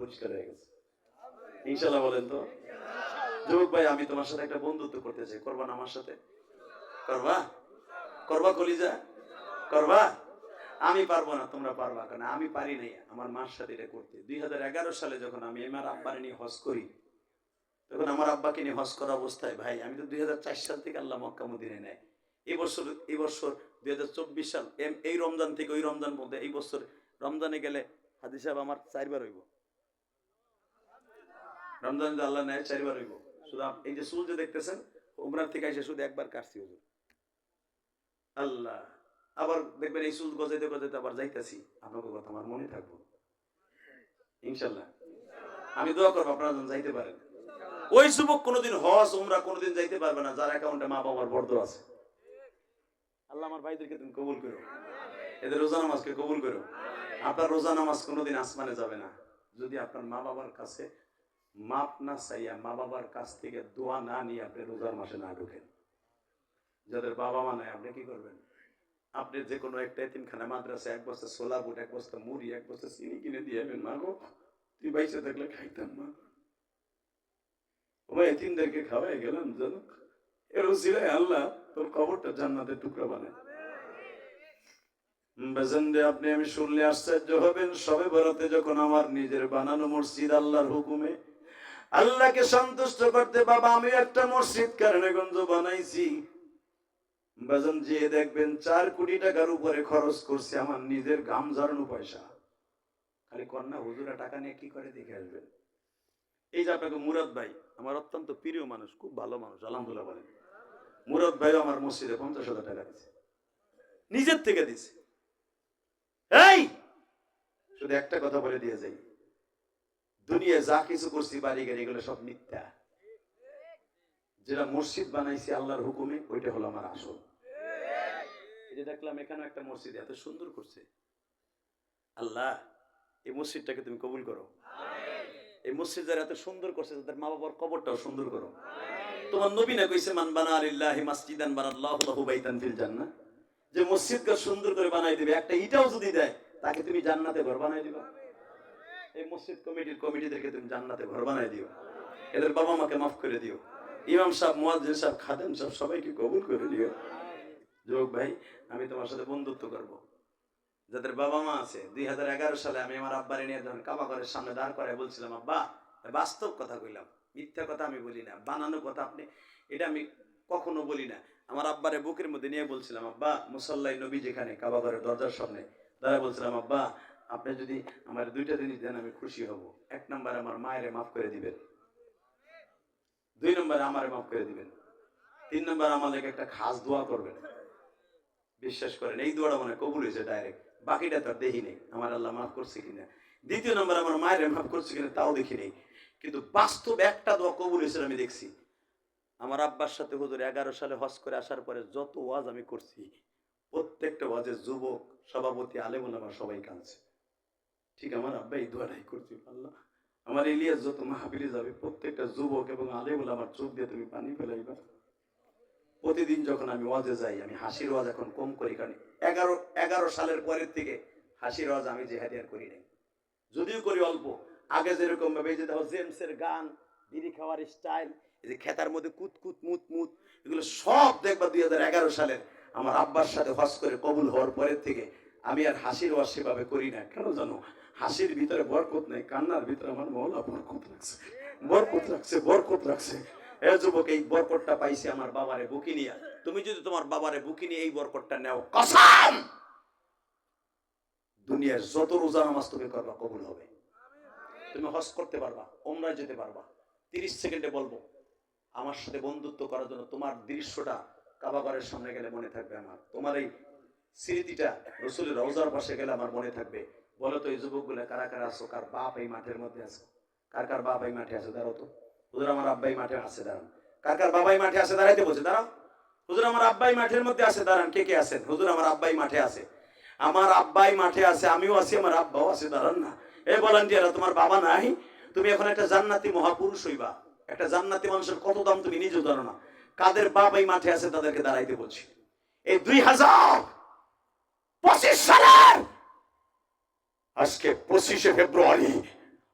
পরিষ্কার হয়ে গেছে ইনশাআল্লাহ। বলেন তো যুবক ভাই, আমি তোমার সাথে একটা বন্ধুত্ব করতে চাই, করবা না আমার সাথে? করবা? করবা কলিজা? করবা? আমি পারবো না, তোমরা পারবা, কারণ আমি পারি নাই আমার মার সাথে এটা করতে। 2011 সালে যখন আমি আমার আব্বারে নিয়ে হজ করি, তখন আমার আব্বাকে নিয়ে হজ করা অবস্থায় ভাই, আমি তো 2004 সাল থেকে আল্লাহ মক্কা মদিনায় নেয়। এই বছর 2024 সাল, এই রমজান থেকে ওই রমজান বলতে এই বছর রমজানে গেলে হাদিস সাহেব আমার 4বার হইব। রমজান যদি আল্লাহ নেয় 4বার হইব। শুধু এই যে চুল যে দেখতেছেন, উমরার থেকে এসে শুধু একবার কাটছি হুজুর। আল্লাহ, আবার দেখবেন এই চুল গজাইতে গজাইতে আবার যাইতেছি। আপনাকে কথা আমার মনে থাকবো ইনশাল্লাহ। আমি দোয়া করবো আপনারা যেন যাইতে পারেন। ওই যুবক কোনোদিন হজ উমরা কোনোদিন যাইতে পারবে না যার অ্যাকাউন্টে মা বাবার বর্দ আছে। আল্লাহ আমার ভাইদেরকে তুমি কবুল করো, এদের রোজা নামাজকে কবুল করো। আপনার রোজা নামাজ কোনোদিন আসমানে যাবে না যদি আপনার মা বাবার কাছে মাপ না চাইয়া, মা বাবার কাছ থেকে দোয়া না নিয়ে আপনি রোজার মাসে না ঢুকেন। যাদের বাবা মা নাই, আপনি কি করবেন? আপনি যে কোনো একটা এতিমখানা মাদ্রাসা এক বস্তা ছোলা বুট, এক বস্তা মুড়ি, এক বস্তা চিনি কিনে দিয়ে যাবেন, মা গো তুই বাইসে থাকলে খাইতাম মা, ওই এতিমদেরকে খাওয়াই গেলাম যেন এর উসিলায় আল্লাহ তোর কবরটা জান্নাতের টুকরা বানায়। বেজেন্ডে আপনি আমি শুনলে আশ্চর্য হবেন, সবে বরাতে যখন আমার নিজের বানানো মসজিদ আল্লাহর হুকুমে আল্লাহকে সন্তুষ্ট করতে বাবা আমি একটা মসজিদ কারণেগঞ্জ বানাইছি, বেজন যে দেখবেন 4 কোটি টাকার উপরে খরচ করছে আমার নিজের ঘাম ঝরানো পয়সা। খালি কন্যা হুজুরা টাকা নিয়ে কি করে দেখে আসবেন। এই যে আপনাকে মুরাদ ভাই আমার অত্যন্ত প্রিয় মানুষ, খুব ভালো মানুষ আলহামদুলিল্লাহ বলেন। মুরাদ ভাই আমার মসজিদে 50,000 টাকা দিচ্ছে, নিজের থেকে দিচ্ছে। এই শুধু একটা কথা বলে দিয়ে যাই, দুনিয়া যা কিছু করছি বাড়ি গাড়ি এগুলো সব মিথ্যা। যেটা মসজিদ বানাইছি আল্লাহর হুকুমে ওইটা হলো আমার আসল। এই যে দেখলাম এখানে একটা মসজিদ এত সুন্দর করছে, আল্লাহ এই মসজিদটাকে তুমি কবুল করো। এই মসজিদ যারা এত সুন্দর করছে তাদের মা বাবার কবরটাও সুন্দর করো। তোমার নবী না কইছে মান বানা লিল্লাহি মাসজিদান বানাল্লাহু লাহু বাইতান ফিল জান্নাহ, যে মসজিদকে সুন্দর করে বানাই দিবে, একটা ইটাও যদি দেয় তাকে তুমি জান্নাতে ঘর বানাই দিবা। এই মসজিদ কমিটিদেরকে তুমি জান্নাতে ঘর বানাই দিও, এদের বাবা মাকে মাফ করে দিও, ইমাম সাহেব মুয়াজ্জিন সাহেব খাদেম সাহেব সবাইকে কবুল করে দিও। যুবক ভাই, আমি তোমার সাথে বন্ধুত্ব করব। যাদের বাবা মা আছে, 2011 সালে আমি আমার আব্বারে নিয়ে যখন কাবা ঘরের সামনে দাঁড় করায় বলছিলাম, আব্বা বাস্তব কথা কইলাম, মিথ্যা কথা আমি বলি না, বানানো কথা আপনি এটা আমি কখনো বলি না। আমার আব্বারে বুকের মধ্যে নিয়ে বলছিলাম, আব্বা মুসাল্লাই নবী যেখানে কাবা ঘরের দরজার সামনে দাঁড়ায় বলছিলাম, আব্বা আপনি যদি আমার 2টা জিনিস দেন আমি খুশি হব। 1 নম্বর আমার মায়েরে মাফ করে দিবেন, 2 নম্বরে আমারে মাফ করে দিবেন, 3 নম্বর আমার লেগে একটা খাস দোয়া করবেন। বিশ্বাস করেন এই দোয়াটা মনে কবুল হয়েছে ডাইরেক্ট, বাকিটা তো দেখি নেই আমার আল্লাহ মাফ করছে কিনা। 2য় নম্বর আমার মায়ের মাফ করছে কিনা তাও দেখি নেই, কিন্তু বাস্তব একটা দোয়া কবুল হয়েছে আমি দেখছি। আমার আব্বার সাথে হুজুর 11 সালে হজ করে আসার পরে যত ওয়াজ আমি করছি, প্রত্যেকটা ওয়াজে যুবক সভাপতি আলেম ওলামা সবাই কাঁদছে। ঠিক আমার আব্বা এই দোয়াটাই করছি, আল্লাহ আমার ইলিয়াস যত মাহফিলে যাবে প্রত্যেকটা যুবক এবং আলেম ওলামার চোখ দিয়ে তুমি পানি ফেলাইবা। প্রতিদিন যখন আমি ওয়াজে যাই আমি হাসির ওয়াজ এখন কম করি, কারণ 11 সালের পরের থেকে হাসির ওয়াজ আমি জেহাদি আর করি নাই, যদিও করি অল্প। আগে যেরকম ভাবে এই যে দেখো জেমসের গান, বিড়ি খাওয়ার স্টাইল, এই যে খেতার মধ্যে কুত কুত মুত মুত, এগুলো সব দেখবা 2011 সালের আমার আব্বার সাথে হজ করে কবুল হওয়ার পরের থেকে আমি আর হাসির ওয়াজ সেভাবে করি না। কেন জানো? হাসির ভিতরে বরকত নেই, কান্নার ভিতরে আমার মওলা বরকত রাখছে, বরকত রাখছে, বরকত রাখছে। এ যুবক, এই বরকতটা পাইছি আমার বাবারে বুকি নিয়া। তুমি যদি তোমার বাবারে বুকি নিয়ে এই বরকতটা নেও, কসম দুনিয়ার যত রোজা নামাজ তুমি করবা কবুল হবে। তুমি হজ করতে পারবা, ওমরায় যেতে পারবা। 30 সেকেন্ডে বলবো, আমার সাথে বন্ধুত্ব করার জন্য তোমার দৃশ্যটা কাবা ঘরের সামনে গেলে মনে থাকবে আমার, তোমার এই স্মৃতিটা রাসূলের রওজার পাশে গেলে আমার মনে থাকবে। বলো তো এই যুবকগুলো কারা কারা আছো, কার বাপ এই মাঠের মধ্যে আছে? কার কার বাপ এই মাঠে আছে? দাঁড়াও তো। হুজুর আমার আব্বাই মাঠে আছে, দাঁড়ান। কার কার বাবাই মাঠে আছে? দাঁড়াইতে বলছে, দাঁড়াও। হুজুর আমার আব্বাই মাঠের মধ্যে আছে, দাঁড়ান। কে কে আছেন? হুজুর আমার আব্বাই মাঠে আছে। আমার আব্বাই মাঠে আছে, আমিও আছি, আমার আব্বাও আছে, দাঁড়ান না। এই ভলান্টিয়াররা, তোমার বাবা নাই, তুমি এখন একটা জান্নাতি মহাপুরুষ হইবা। একটা জান্নাতি মানুষের কত দাম তুমি নিজেও জানো না। কাদের বাপ এই মাঠে আছে তাদেরকে দাঁড়াইতে বলছি। এই 2025 সালের আজকে 25শে ফেব্রুয়ারি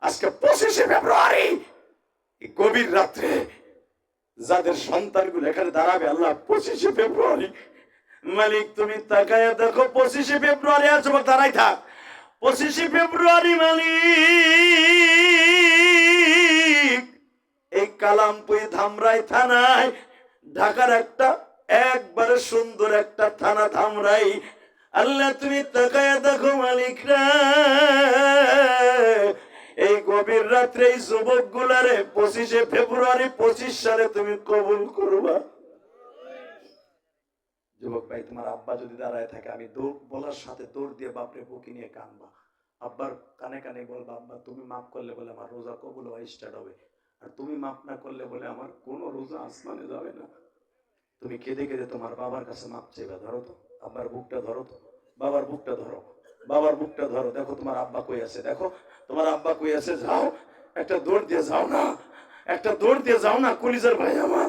আজকে 25শে ফেব্রুয়ারি, এই গভীর রাত্রে যাদের সন্তানগুলো এখানে দাঁড়াবে, আল্লাহ 25শে ফেব্রুয়ারি, মালিক তুমি তাকায়া দেখো, 25শে ফেব্রুয়ারি আর যুবক দাঁড়াই থাক, 25শে ফেব্রুয়ারি মালিক এই কালামপুর ধামরাই থানায়, ঢাকার একটা একবারে সুন্দর একটা থানা ধামরাই, আল্লাহ তুমি তাকায়া দেখো মালিক রে, এই গভীর রাত্রে এই যুবক গুলারে 25শে ফেব্রুয়ারি 25 সালে তুমি কবুল করবা। যুবক ভাই, তোমার আব্বা যদি দাঁড়ায় থাকে, আমি দৌড় বলার সাথে দৌড় দিয়ে বাপরে বুকে নিয়ে কানবা, আব্বার কানে কানে বলবা, আব্বা তুমি মাফ করলে বলে আমার রোজা কবুল হওয়া স্টার্ট হবে, আর তুমি মাফ না করলে বলে আমার কোনো রোজা আসমানে যাবে না। তুমি কেঁদে কেঁদে তোমার বাবার কাছে মাপ চাইবা। ধরো তো আব্বার বুকটা, ধরো তো বাবার বুকটা, ধরো বাবার বুকটা ধরো, দেখো তোমার আব্বা কই আছে, দেখো তোমার আব্বা কই আছে, যাও একটা দৌড় দিয়ে যাও না, একটা দৌড় দিয়ে যাও না কলিজার ভাই আমার,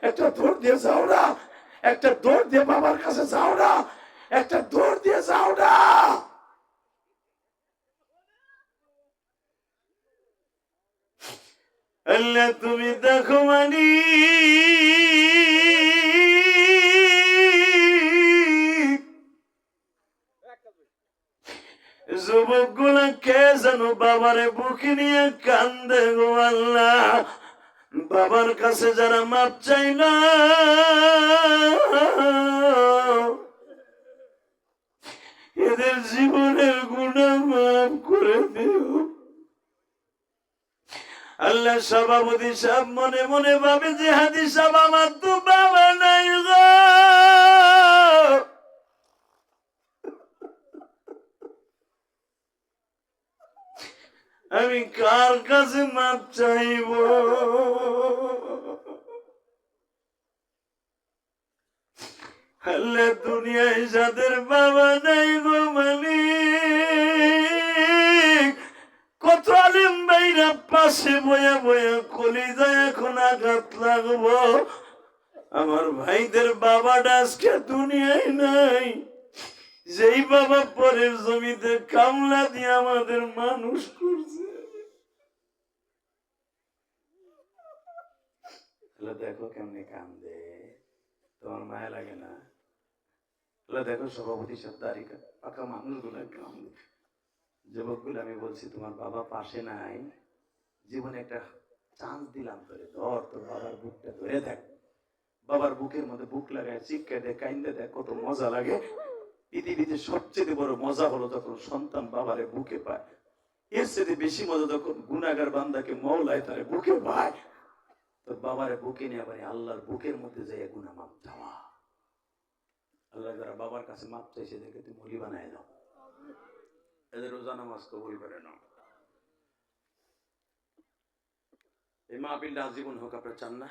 একটা দৌড় দিয়ে যাও না, একটা দৌড় দিয়ে বাবার কাছে যাও না, একটা দৌড় দিয়ে যাও না। আল্লাহ তুমি দেখো মানি, যুবক গুলা কে যেন বাবারে বুকে নিয়ে কান্দে গো আল্লাহ, বাবার কাছে যারা মাপ চাইল, এদের জীবনের গুনাহ মাফ করে দিও আল্লাহ। সভাপতি সাহেব মনে মনে ভাবে যে হাদিস সাহেব আমার তো বাবা নাই গো, আমি কার কাছে মাপ চাইব? আল্লাহ দুনিয়ায় যাদের বাবা নাই গো মালিক, কত আলিম ভাইরা পাশে বয়া বয়া কলিজায় এখন আঘাত লাগবো, আমার ভাইদের বাবাটা আজকে দুনিয়ায় নাই, যেই বাবা পরের জমিতে কামলা দিয়ে আমাদের মানুষ করছে। দেখো কেমনে কান্দে, তোমার মায়া লাগে না? দেখো সভাপতি সাহেব দাঁড়িয়ে পাকা মানুষগুলো কান্দে। যুবকগুলো আমি বলছি তোমার বাবা পাশে নাই, জীবনে একটা চান্স দিলাম তোরে, ধর তোর বাবার বুকটা ধরে দেখ, বাবার বুকের মধ্যে বুক লাগায় চিৎকার দেয়, কাইন্দে দেখ, কত মজা লাগে। পৃথিবীতে সবচেয়ে বড় মজা হলো যখন সন্তান বাবারে বুকে পায়, এর চেয়ে বেশি মজা যখন গুনাহগার বান্দাকে মওলায় তারে বুকে পায়। তোর বাবারে বুকে নিয়ে আবার আল্লাহর বুকের মধ্যে যাই গুনাহ মাপ চাওয়া। আল্লাহ যারা বাবার কাছে মাপ চাইছে এদেরকে তুমি ওলি বানায় দাও, এদের রোজা নামাজ কবুল করে নাও। এই মাহফিলটা আজীবন হোক, আপনারা চান না?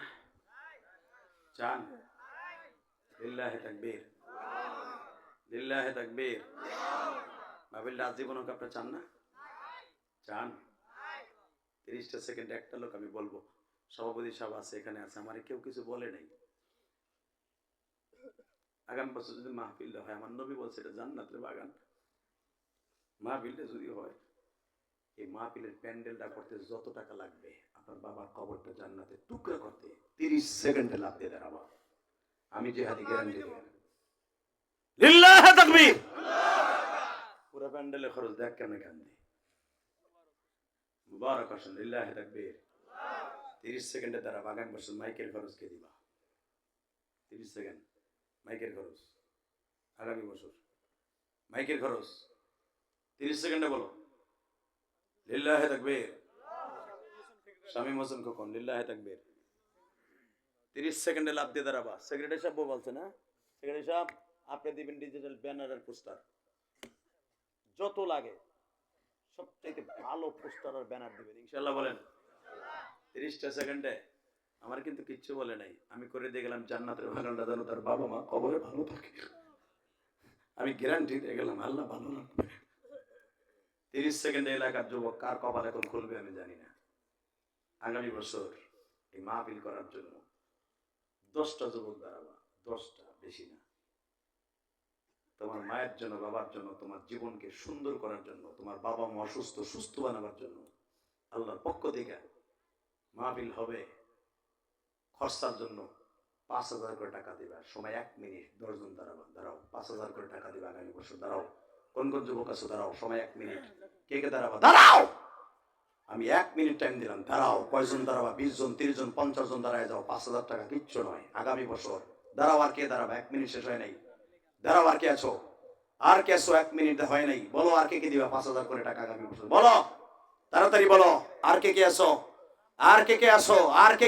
চান? লিল্লাহি তাকবীর, লিল্লাহি তাকবীর। মাহফিলটা আজীবন হোক, আপনারা চান না? চান? 30টা সেকেন্ড একটা লোক আমি বলবো, সভাপতি সাহেব আছে এখানে আছে, আমার কেউ কিছু বলে নাই। আগামী বছর যদি মাহফিলটা হয়, আমার নবী বলছে এটা জান্নাতের বাগান, মাহফিলটা যদি হয়, এই মাহফিলের প্যান্ডেলটা করতে যত টাকা লাগবে, আপনার বাবার কবরটা জান্নাতে টুকরা করতে 30 সেকেন্ডে লাভ দিয়ে দাঁড়াবো, আমি যে হাতে গ্যারান্টি দিই। লিল্লাহি তাকবীর। পুরো প্যান্ডেলের খরচ দেখ কেমনে কান্দে, মুবারক আসেন। লিল্লাহি তাকবীর। 30 সেকেন্ডে দাঁড়াবো, আগামী বছর মাইকের খরচ কে দিবা? 30 সেকেন্ড মাইকের খরচ, আগামী বছর মাইকের খরচ 30 সেকেন্ডে বলো লিল্লাহি তাকবীর। শামীম হোসেন খোকন, লিল্লাহি তাকবীর। 30 সেকেন্ডে লাভ দিয়ে দাঁড়াবা। সেক্রেটারি সাহেব বলছে না, সেক্রেটারি সাহেব আপনি দিবেন ডিজিটাল ব্যানার আর পোস্টার, যত লাগে সবচেয়ে ভালো পোস্টার আর ব্যানার দিবেন ইনশাআল্লাহ, বলেন। 30টা সেকেন্ডে আমার কিন্তু কিচ্ছু বলে নাই, আমি করে দিয়ে গেলাম জান্নাতের বাগানটা যেন তার বাবা মা কবরে ভালো থাকে, আমি গ্যারান্টি দিয়ে গেলাম আল্লাহ ভালো রাখবে। 30 সেকেন্ডে এলাকার যুবক কার কপাল এখন খুলবে আমি জানি না। আগামী বছর এই মাহফিল করার জন্য 10টা যুবক দাঁড়াবা, 10টা, বেশি না। তোমার মায়ের জন্য, বাবার জন্য, তোমার জীবনকে সুন্দর করার জন্য, তোমার বাবা মা অসুস্থ সুস্থ বানাবার জন্য আল্লাহর পক্ষ থেকে মাহফিল হবে, খরচার জন্য 5,000 করে টাকা দিবা, সময় 1 মিনিট, 10 জন দাঁড়াবা, দাঁড়াও, 5,000 করে টাকা দিবা আগামী বছর, দাঁড়াও, কোন কোন যুবক আছে দাঁড়াও, সময় 1 মিনিট, কে কে দাঁড়াবা, দাঁড়াও, আমি 1 মিনিট টাইম দিলাম, দাঁড়াও, কয়জন দাঁড়াবা, 20 জন, 30 জন, 50 জন দাঁড়ায় যাও, 5,000 টাকা কিচ্ছু নয় আগামী বছর, দাঁড়াও, আর কে দাঁড়াবা, 1 মিনিট শেষ হয় নাই, দাঁড়াও, আর কে আছো, আর কে আছো, 1 মিনিট হয় নাই, বলো আর কে কে দিবা 5,000 করে টাকা আগামী বছর, বলো তাড়াতাড়ি বলো, আর কে কে আছো, আর কে কে আছো, আর কে